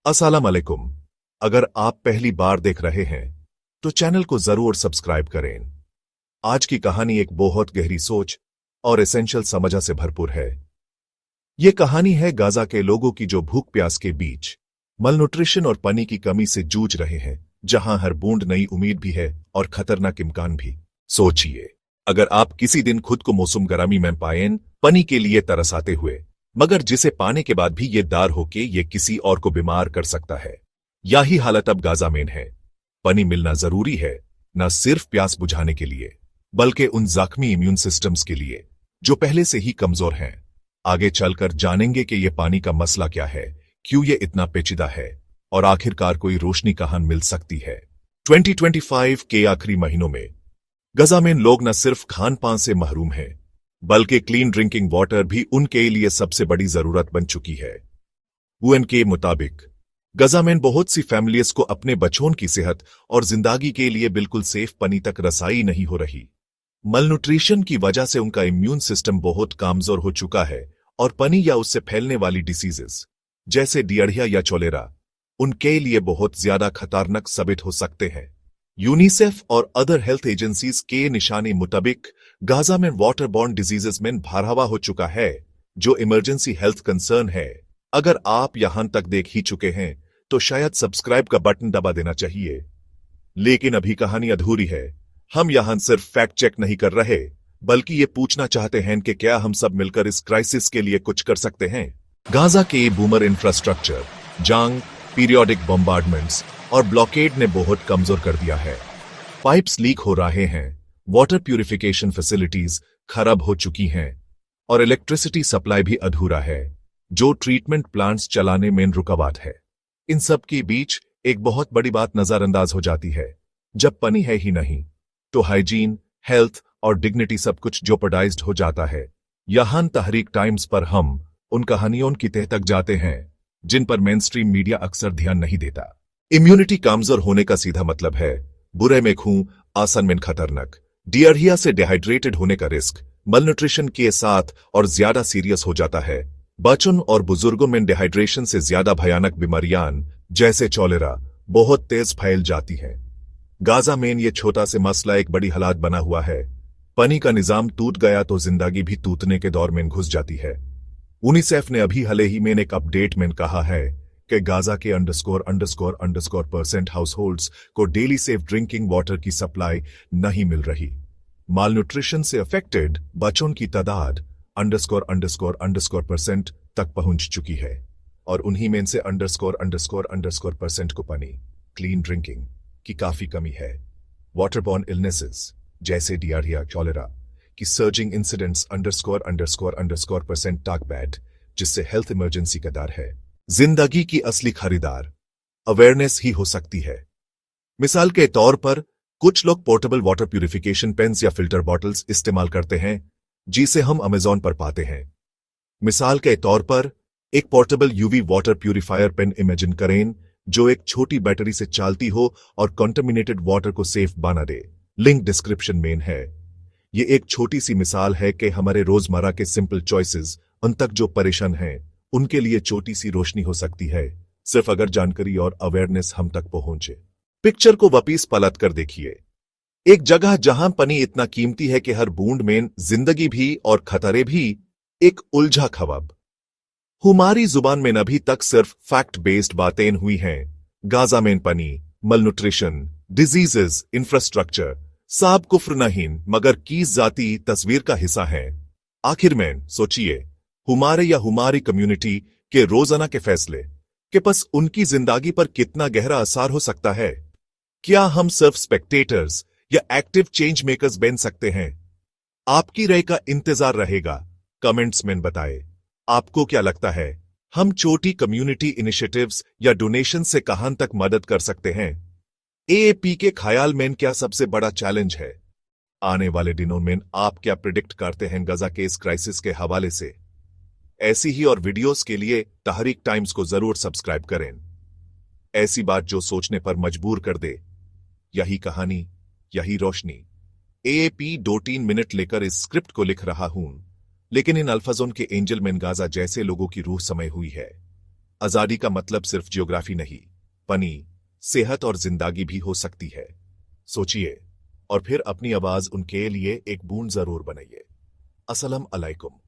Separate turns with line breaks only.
अस्सलाम वालेकुम। अगर आप पहली बार देख रहे हैं तो चैनल को जरूर सब्सक्राइब करें। आज की कहानी एक बहुत गहरी सोच और एसेंशियल समझ से भरपूर है। यह कहानी है गाजा के लोगों की जो भूख प्यास के बीच मलन्यूट्रिशन और पानी की कमी से जूझ रहे हैं, जहां हर बूंद नई उम्मीद भी है और खतरनाक इम्कान भी। सोचिए, अगर आप किसी दिन खुद को मौसम गर्मी में पाएं, पानी के लिए तरसाते हुए, मगर जिसे पाने के बाद भी ये दार हो कि ये किसी और को बीमार कर सकता है। यही हालत अब गाजा में है। पानी मिलना जरूरी है, न सिर्फ प्यास बुझाने के लिए, बल्कि उन जख्मी इम्यून सिस्टम्स के लिए जो पहले से ही कमजोर हैं। आगे चलकर जानेंगे कि यह पानी का मसला क्या है, क्यों ये इतना पेचीदा है, और आखिरकार कोई रोशनी कहां मिल सकती है। 2025 के आखिरी महीनों में गाजा में लोग न सिर्फ खान पान से महरूम हैं, बल्कि क्लीन ड्रिंकिंग वाटर भी उनके लिए सबसे बड़ी जरूरत बन चुकी है। यूएन के मुताबिक गाजा में बहुत सी फैमिलीज को अपने बच्चों की सेहत और जिंदगी के लिए बिल्कुल सेफ पानी तक रसाई नहीं हो रही। मलन्यूट्रिशन की वजह से उनका इम्यून सिस्टम बहुत कमजोर हो चुका है और पानी या उससे फैलने वाली डिसीजेस जैसे डियरिया या चोलेरा उनके लिए बहुत ज्यादा खतरनाक साबित हो सकते हैं। यूनिसेफ और अदर हेल्थ एजेंसीज के निशाने मुताबिक गाजा में वाटर बॉर्न डिजीजेस में बढ़ावा हो चुका है, जो इमरजेंसी हेल्थ कंसर्न है। अगर आप यहां तक देख ही चुके हैं तो शायद सब्सक्राइब का बटन दबा देना चाहिए। लेकिन अभी कहानी अधूरी है। हम यहां सिर्फ फैक्ट चेक नहीं कर रहे, बल्कि ये पूछना चाहते हैं कि क्या हम सब मिलकर इस क्राइसिस के लिए कुछ कर सकते हैं। गाजा के बूमर इंफ्रास्ट्रक्चर, जंग, पीरियोडिक बम्बार्डमेंट्स और ब्लॉकेड ने बहुत कमजोर कर दिया है। पाइप्स लीक हो रहे हैं, वाटर प्यूरिफिकेशन फैसिलिटीज खराब हो चुकी हैं और इलेक्ट्रिसिटी सप्लाई भी अधूरा है, जो ट्रीटमेंट प्लांट्स चलाने में रुकावट है। इन सब के बीच एक बहुत बड़ी बात नजरअंदाज हो जाती है। जब पानी है ही नहीं तो हाइजीन, हेल्थ और डिग्निटी सब कुछ जोपर्डाइज्ड हो जाता है। यहां तहरीक टाइम्स पर हम उन कहानियों की तह तक जाते हैं जिन पर मेनस्ट्रीम मीडिया अक्सर ध्यान नहीं देता। इम्यूनिटी कमजोर होने का सीधा मतलब है बुरे में खूं, आसन में खतरनाक, डियरिया से डिहाइड्रेटेड होने का रिस्क मलन्यूट्रिशन के साथ और ज्यादा सीरियस हो जाता है। बच्चों और बुजुर्गों में डिहाइड्रेशन से ज्यादा भयानक बीमारियां जैसे चोलेरा बहुत तेज फैल जाती हैं। गाजा में ये छोटा से मसला एक बड़ी हालात बना हुआ है। पानी का निजाम टूट गया तो जिंदगी भी टूटने के दौर में घुस जाती है। यूनिसेफ ने अभी हाल ही में एक अपडेट में कहा है कि गाजा के __% हाउस होल्ड्स को डेली सेफ ड्रिंकिंग वाटर की सप्लाई नहीं मिल रही। मालन्यूट्रिशन से अफेक्टेड बच्चों की तादाद __% तक पहुंच चुकी है और उन्हीं में से __% को पानी, क्लीन ड्रिंकिंग की काफी कमी है। वाटरबॉर्न इलनेसेस जैसे डियरिया, चोलेरा की सर्जिंग इंसिडेंट्स __% तक बैड, जिससे हेल्थ इमरजेंसी का डर है। जिंदगी की असली खरीदार अवेयरनेस ही हो सकती है। मिसाल के तौर पर कुछ लोग पोर्टेबल वाटर प्यूरिफिकेशन पेन्स या फिल्टर बॉटल्स इस्तेमाल करते हैं, जिसे हम अमेज़न पर पाते हैं। मिसाल के तौर पर एक portable UV water purifier pen imagine करें जो एक छोटी बैटरी से चलती हो और कंटामिनेटेड वाटर को सेफ बना दे। लिंक डिस्क्रिप्शन में है। ये एक छोटी सी मिसाल है कि हमारे रोजमर्रा के सिंपल चॉइसेस उन तक जो परेशान हैं उनके लिए छोटी सी रोशनी हो सकती है, सिर्फ अगर जानकारी और अवेयरनेस हम तक पहुंचे। पिक्चर को वापिस पलट कर देखिए। एक जगह जहां पानी इतना कीमती है कि हर बूंद में जिंदगी भी और खतरे भी। एक उलझा ख्वाब। हमारी जुबान में अभी तक सिर्फ फैक्ट बेस्ड बातें हुई हैं। गाजा में पानी, मलन्यूट्रिशन, डिजीजेस, इंफ्रास्ट्रक्चर सब कुफ्र नहीं मगर की जाती तस्वीर का हिस्सा है। आखिर में सोचिए, हमारे या हमारी कम्युनिटी के रोजाना के फैसले के बस उनकी जिंदगी पर कितना गहरा असर हो सकता है। क्या हम सिर्फ स्पेक्टेटर्स या एक्टिव चेंज मेकर्स बन सकते हैं? आपकी राय का इंतजार रहेगा। कमेंट्स में बताएं। आपको क्या लगता है, हम छोटी कम्युनिटी इनिशिएटिव्स या डोनेशन से कहां तक मदद कर सकते हैं? एएपी के ख्याल में क्या सबसे बड़ा चैलेंज है? आने वाले दिनों में आप क्या प्रिडिक्ट करते हैं गाजा के इस क्राइसिस के हवाले से? ऐसी ही और वीडियोस के लिए तहरीक टाइम्स को जरूर सब्सक्राइब करें। ऐसी बात जो सोचने पर मजबूर कर दे। यही कहानी, यही रोशनी। एएपी 2-3 मिनट लेकर इस स्क्रिप्ट को लिख रहा हूं, लेकिन इन अल्फाजों के एंजल में गाजा जैसे लोगों की रूह समय हुई है। आजादी का मतलब सिर्फ ज्योग्राफी नहीं, पनी, सेहत और जिंदगी भी हो सकती है। सोचिए और फिर अपनी आवाज उनके लिए एक बूंद जरूर बनाइए। अस्सलाम अलैकुम।